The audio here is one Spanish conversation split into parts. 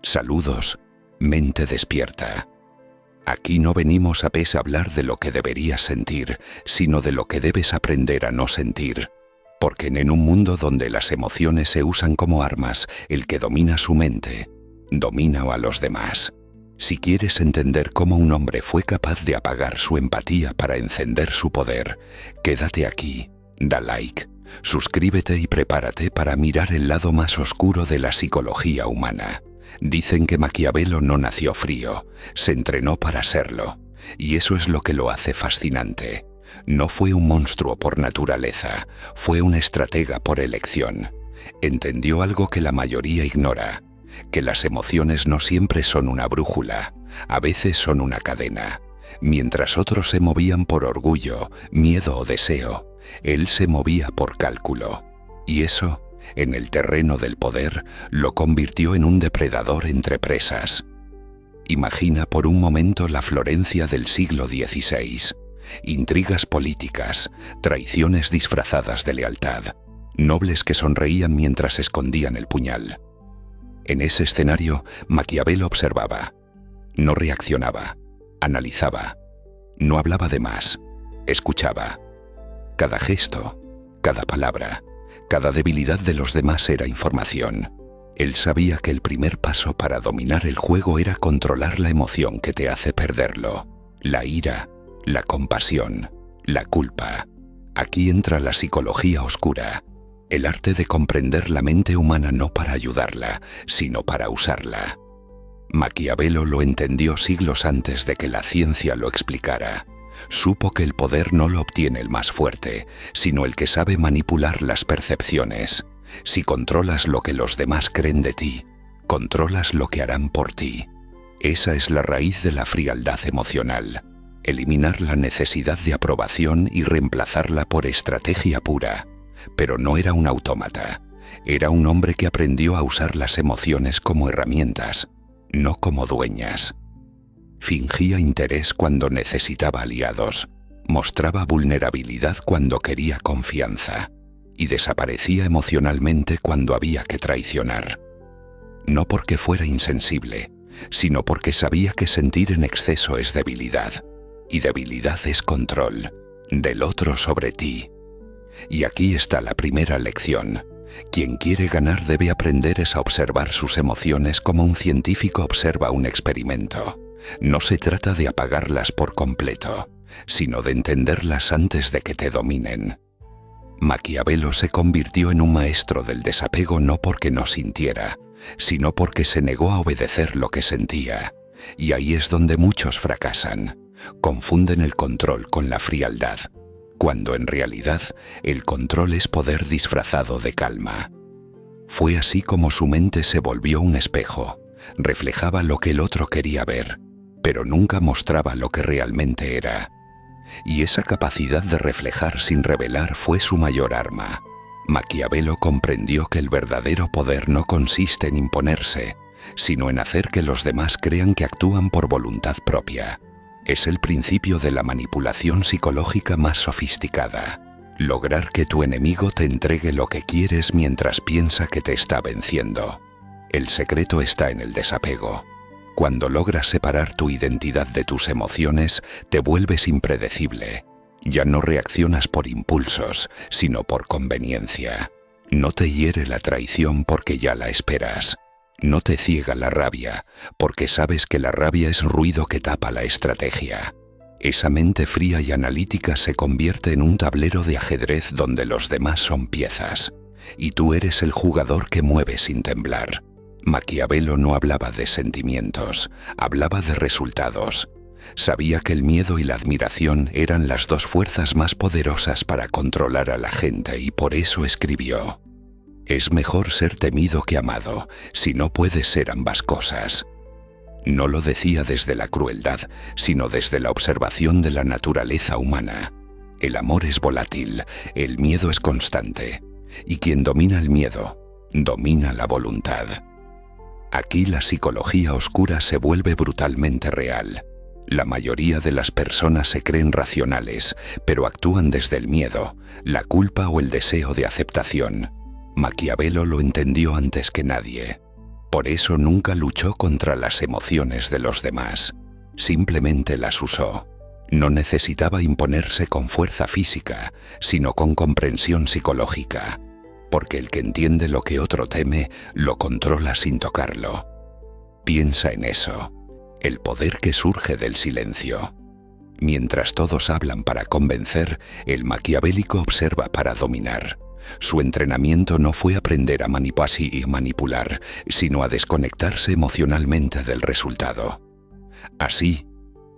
Saludos, mente despierta. Aquí no venimos a hablar de lo que deberías sentir, sino de lo que debes aprender a no sentir. Porque en un mundo donde las emociones se usan como armas, el que domina su mente, domina a los demás. Si quieres entender cómo un hombre fue capaz de apagar su empatía para encender su poder, quédate aquí, da like, suscríbete y prepárate para mirar el lado más oscuro de la psicología humana. Dicen que Maquiavelo no nació frío, se entrenó para serlo, y eso es lo que lo hace fascinante. No fue un monstruo por naturaleza, fue un estratega por elección. Entendió algo que la mayoría ignora, que las emociones no siempre son una brújula, a veces son una cadena. Mientras otros se movían por orgullo, miedo o deseo, él se movía por cálculo. Y eso, en el terreno del poder, lo convirtió en un depredador entre presas. Imagina por un momento la Florencia del siglo XVI. Intrigas políticas, traiciones disfrazadas de lealtad, nobles que sonreían mientras escondían el puñal. En ese escenario, Maquiavelo observaba, no reaccionaba, analizaba, no hablaba de más, escuchaba. Cada gesto, cada palabra, cada debilidad de los demás era información. Él sabía que el primer paso para dominar el juego era controlar la emoción que te hace perderlo, la ira, la compasión, la culpa. Aquí entra la psicología oscura, el arte de comprender la mente humana no para ayudarla, sino para usarla. Maquiavelo lo entendió siglos antes de que la ciencia lo explicara. Supo que el poder no lo obtiene el más fuerte, sino el que sabe manipular las percepciones. Si controlas lo que los demás creen de ti, controlas lo que harán por ti. Esa es la raíz de la frialdad emocional. Eliminar la necesidad de aprobación y reemplazarla por estrategia pura. Pero no era un autómata. Era un hombre que aprendió a usar las emociones como herramientas, no como dueñas. Fingía interés cuando necesitaba aliados, mostraba vulnerabilidad cuando quería confianza y desaparecía emocionalmente cuando había que traicionar. No porque fuera insensible, sino porque sabía que sentir en exceso es debilidad, y debilidad es control del otro sobre ti. Y aquí está la primera lección. Quien quiere ganar debe aprender a observar sus emociones como un científico observa un experimento. No se trata de apagarlas por completo, sino de entenderlas antes de que te dominen. Maquiavelo se convirtió en un maestro del desapego no porque no sintiera, sino porque se negó a obedecer lo que sentía. Y ahí es donde muchos fracasan. Confunden el control con la frialdad, cuando en realidad el control es poder disfrazado de calma. Fue así como su mente se volvió un espejo, reflejaba lo que el otro quería ver, pero nunca mostraba lo que realmente era. Y esa capacidad de reflejar sin revelar fue su mayor arma. Maquiavelo comprendió que el verdadero poder no consiste en imponerse, sino en hacer que los demás crean que actúan por voluntad propia. Es el principio de la manipulación psicológica más sofisticada. Lograr que tu enemigo te entregue lo que quieres mientras piensa que te está venciendo. El secreto está en el desapego. Cuando logras separar tu identidad de tus emociones, te vuelves impredecible. Ya no reaccionas por impulsos, sino por conveniencia. No te hiere la traición porque ya la esperas. No te ciega la rabia, porque sabes que la rabia es ruido que tapa la estrategia. Esa mente fría y analítica se convierte en un tablero de ajedrez donde los demás son piezas, y tú eres el jugador que mueve sin temblar. Maquiavelo no hablaba de sentimientos, hablaba de resultados. Sabía que el miedo y la admiración eran las dos fuerzas más poderosas para controlar a la gente y por eso escribió: es mejor ser temido que amado, si no puedes ser ambas cosas. No lo decía desde la crueldad, sino desde la observación de la naturaleza humana. El amor es volátil, el miedo es constante, y quien domina el miedo, domina la voluntad. Aquí la psicología oscura se vuelve brutalmente real. La mayoría de las personas se creen racionales, pero actúan desde el miedo, la culpa o el deseo de aceptación. Maquiavelo lo entendió antes que nadie. Por eso nunca luchó contra las emociones de los demás, simplemente las usó. No necesitaba imponerse con fuerza física, sino con comprensión psicológica, porque el que entiende lo que otro teme, lo controla sin tocarlo. Piensa en eso, el poder que surge del silencio. Mientras todos hablan para convencer, el maquiavélico observa para dominar. Su entrenamiento no fue aprender a manipular, sino a desconectarse emocionalmente del resultado. Así,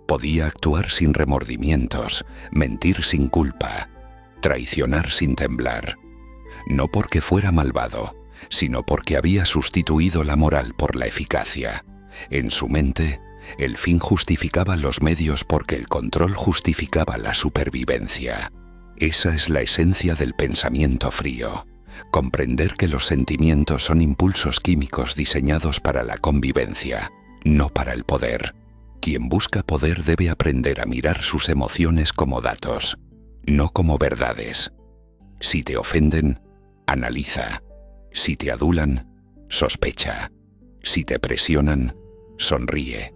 podía actuar sin remordimientos, mentir sin culpa, traicionar sin temblar. No porque fuera malvado, sino porque había sustituido la moral por la eficacia. En su mente, el fin justificaba los medios porque el control justificaba la supervivencia. Esa es la esencia del pensamiento frío. Comprender que los sentimientos son impulsos químicos diseñados para la convivencia, no para el poder. Quien busca poder debe aprender a mirar sus emociones como datos, no como verdades. Si te ofenden, analiza. Si te adulan, sospecha. Si te presionan, sonríe.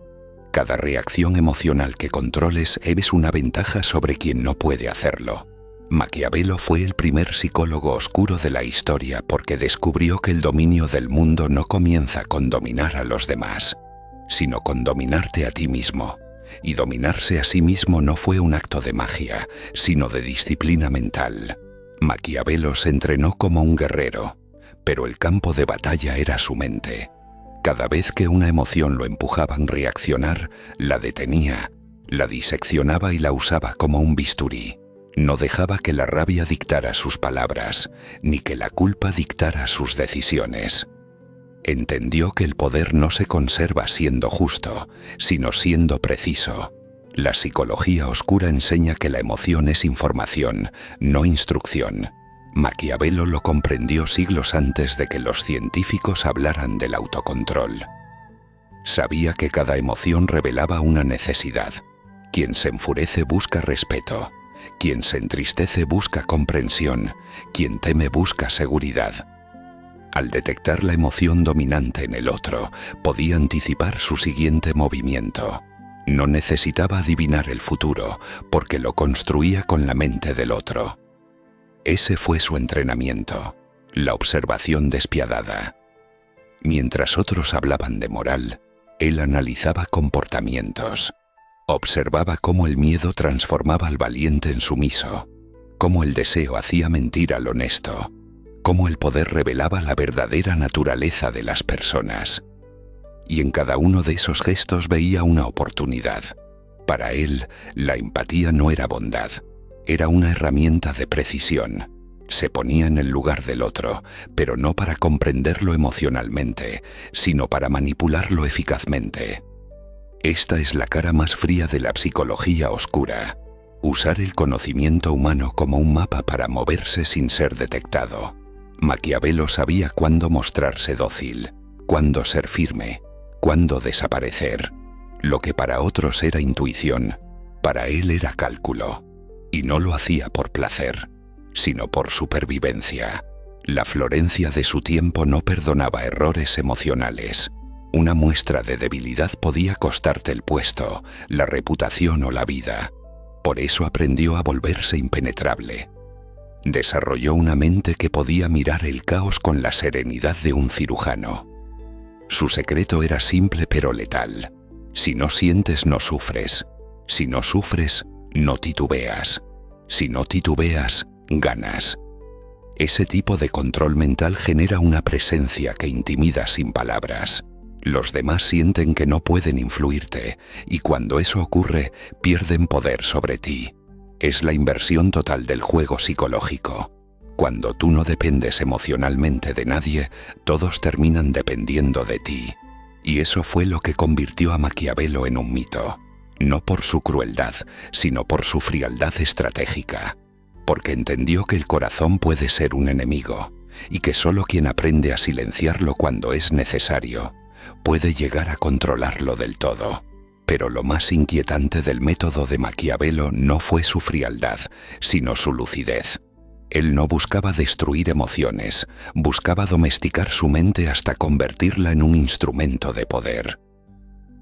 Cada reacción emocional que controles es una ventaja sobre quien no puede hacerlo. Maquiavelo fue el primer psicólogo oscuro de la historia porque descubrió que el dominio del mundo no comienza con dominar a los demás, sino con dominarte a ti mismo. Y dominarse a sí mismo no fue un acto de magia, sino de disciplina mental. Maquiavelo se entrenó como un guerrero, pero el campo de batalla era su mente. Cada vez que una emoción lo empujaba a reaccionar, la detenía, la diseccionaba y la usaba como un bisturí. No dejaba que la rabia dictara sus palabras, ni que la culpa dictara sus decisiones. Entendió que el poder no se conserva siendo justo, sino siendo preciso. La psicología oscura enseña que la emoción es información, no instrucción. Maquiavelo lo comprendió siglos antes de que los científicos hablaran del autocontrol. Sabía que cada emoción revelaba una necesidad. Quien se enfurece busca respeto. Quien se entristece busca comprensión. Quien teme busca seguridad. Al detectar la emoción dominante en el otro, podía anticipar su siguiente movimiento. No necesitaba adivinar el futuro, porque lo construía con la mente del otro. Ese fue su entrenamiento, la observación despiadada. Mientras otros hablaban de moral, él analizaba comportamientos. Observaba cómo el miedo transformaba al valiente en sumiso, cómo el deseo hacía mentir al honesto, cómo el poder revelaba la verdadera naturaleza de las personas. Y en cada uno de esos gestos veía una oportunidad. Para él, la empatía no era bondad, era una herramienta de precisión. Se ponía en el lugar del otro, pero no para comprenderlo emocionalmente, sino para manipularlo eficazmente. Esta es la cara más fría de la psicología oscura. Usar el conocimiento humano como un mapa para moverse sin ser detectado. Maquiavelo sabía cuándo mostrarse dócil, cuándo ser firme, cuándo desaparecer. Lo que para otros era intuición, para él era cálculo. Y no lo hacía por placer, sino por supervivencia. La Florencia de su tiempo no perdonaba errores emocionales. Una muestra de debilidad podía costarte el puesto, la reputación o la vida. Por eso aprendió a volverse impenetrable. Desarrolló una mente que podía mirar el caos con la serenidad de un cirujano. Su secreto era simple pero letal. Si no sientes, no sufres. Si no sufres, no titubeas. Si no titubeas, ganas. Ese tipo de control mental genera una presencia que intimida sin palabras. Los demás sienten que no pueden influirte, y cuando eso ocurre, pierden poder sobre ti. Es la inversión total del juego psicológico. Cuando tú no dependes emocionalmente de nadie, todos terminan dependiendo de ti. Y eso fue lo que convirtió a Maquiavelo en un mito. No por su crueldad, sino por su frialdad estratégica. Porque entendió que el corazón puede ser un enemigo, y que solo quien aprende a silenciarlo cuando es necesario, puede llegar a controlarlo del todo. Pero lo más inquietante del método de Maquiavelo no fue su frialdad, sino su lucidez. Él no buscaba destruir emociones, buscaba domesticar su mente hasta convertirla en un instrumento de poder.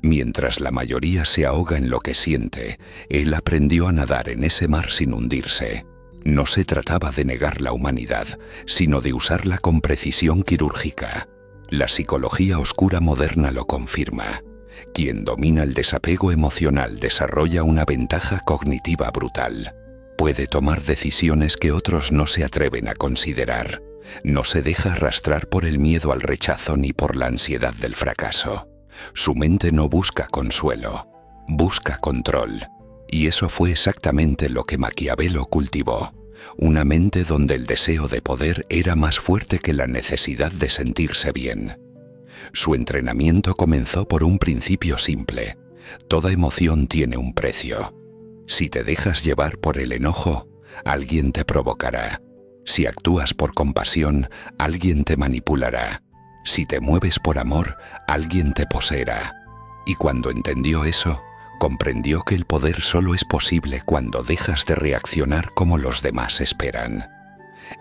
Mientras la mayoría se ahoga en lo que siente, él aprendió a nadar en ese mar sin hundirse. No se trataba de negar la humanidad, sino de usarla con precisión quirúrgica. La psicología oscura moderna lo confirma. Quien domina el desapego emocional desarrolla una ventaja cognitiva brutal. Puede tomar decisiones que otros no se atreven a considerar. No se deja arrastrar por el miedo al rechazo ni por la ansiedad del fracaso. Su mente no busca consuelo, busca control. Y eso fue exactamente lo que Maquiavelo cultivó. Una mente donde el deseo de poder era más fuerte que la necesidad de sentirse bien. Su entrenamiento comenzó por un principio simple. Toda emoción tiene un precio. Si te dejas llevar por el enojo, alguien te provocará. Si actúas por compasión, alguien te manipulará. Si te mueves por amor, alguien te poseerá. Y cuando entendió eso, comprendió que el poder solo es posible cuando dejas de reaccionar como los demás esperan.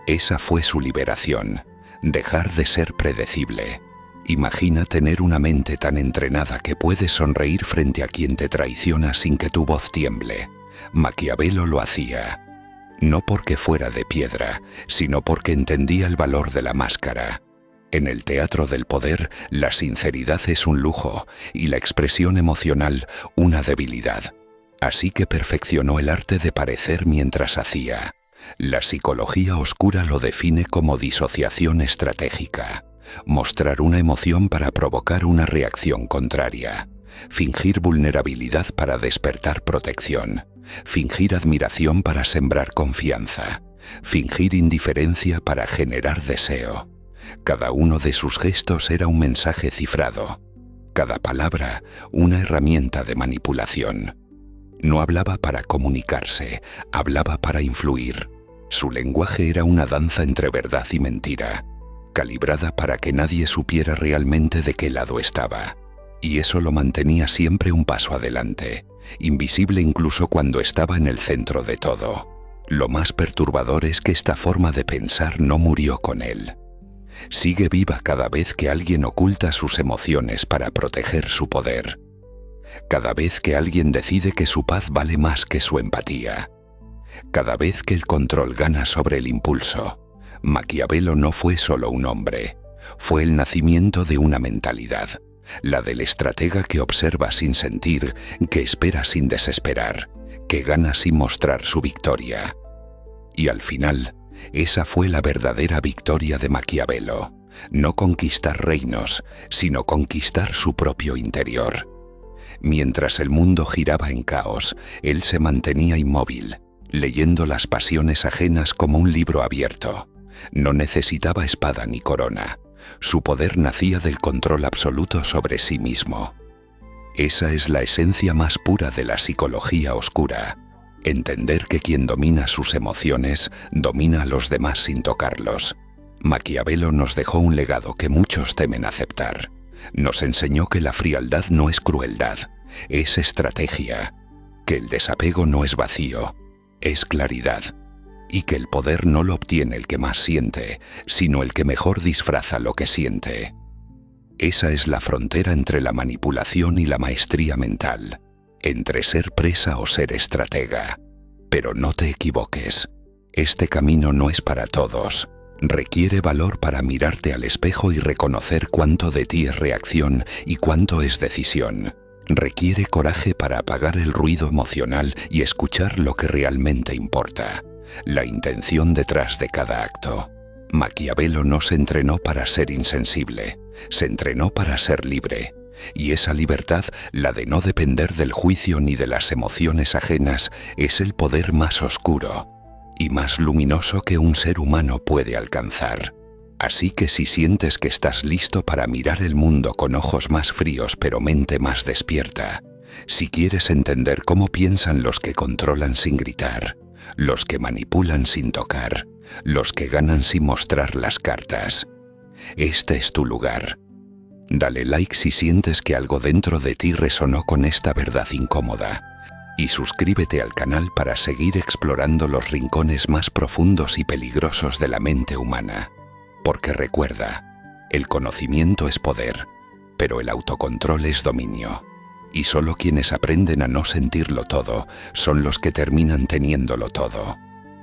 Esa fue su liberación, dejar de ser predecible. Imagina tener una mente tan entrenada que puedes sonreír frente a quien te traiciona sin que tu voz tiemble. Maquiavelo lo hacía. No porque fuera de piedra, sino porque entendía el valor de la máscara. En el teatro del poder, la sinceridad es un lujo y la expresión emocional una debilidad. Así que perfeccionó el arte de parecer mientras hacía. La psicología oscura lo define como disociación estratégica. Mostrar una emoción para provocar una reacción contraria. Fingir vulnerabilidad para despertar protección. Fingir admiración para sembrar confianza. Fingir indiferencia para generar deseo. Cada uno de sus gestos era un mensaje cifrado. Cada palabra, una herramienta de manipulación. No hablaba para comunicarse, hablaba para influir. Su lenguaje era una danza entre verdad y mentira, calibrada para que nadie supiera realmente de qué lado estaba. Y eso lo mantenía siempre un paso adelante, invisible incluso cuando estaba en el centro de todo. Lo más perturbador es que esta forma de pensar no murió con él. Sigue viva cada vez que alguien oculta sus emociones para proteger su poder. Cada vez que alguien decide que su paz vale más que su empatía. Cada vez que el control gana sobre el impulso. Maquiavelo no fue solo un hombre, fue el nacimiento de una mentalidad, la del estratega que observa sin sentir, que espera sin desesperar, que gana sin mostrar su victoria. Y al final, esa fue la verdadera victoria de Maquiavelo, no conquistar reinos, sino conquistar su propio interior. Mientras el mundo giraba en caos, él se mantenía inmóvil, leyendo las pasiones ajenas como un libro abierto. No necesitaba espada ni corona. Su poder nacía del control absoluto sobre sí mismo. Esa es la esencia más pura de la psicología oscura. Entender que quien domina sus emociones, domina a los demás sin tocarlos. Maquiavelo nos dejó un legado que muchos temen aceptar. Nos enseñó que la frialdad no es crueldad, es estrategia. Que el desapego no es vacío, es claridad. Y que el poder no lo obtiene el que más siente, sino el que mejor disfraza lo que siente. Esa es la frontera entre la manipulación y la maestría mental, entre ser presa o ser estratega. Pero no te equivoques, este camino no es para todos. Requiere valor para mirarte al espejo y reconocer cuánto de ti es reacción y cuánto es decisión. Requiere coraje para apagar el ruido emocional y escuchar lo que realmente importa. La intención detrás de cada acto. Maquiavelo no se entrenó para ser insensible, se entrenó para ser libre. Y esa libertad, la de no depender del juicio ni de las emociones ajenas, es el poder más oscuro y más luminoso que un ser humano puede alcanzar. Así que si sientes que estás listo para mirar el mundo con ojos más fríos pero mente más despierta, si quieres entender cómo piensan los que controlan sin gritar, los que manipulan sin tocar, los que ganan sin mostrar las cartas, este es tu lugar. Dale like si sientes que algo dentro de ti resonó con esta verdad incómoda. y suscríbete al canal para seguir explorando los rincones más profundos y peligrosos de la mente humana. Porque recuerda, el conocimiento es poder, pero el autocontrol es dominio. Y solo quienes aprenden a no sentirlo todo son los que terminan teniéndolo todo.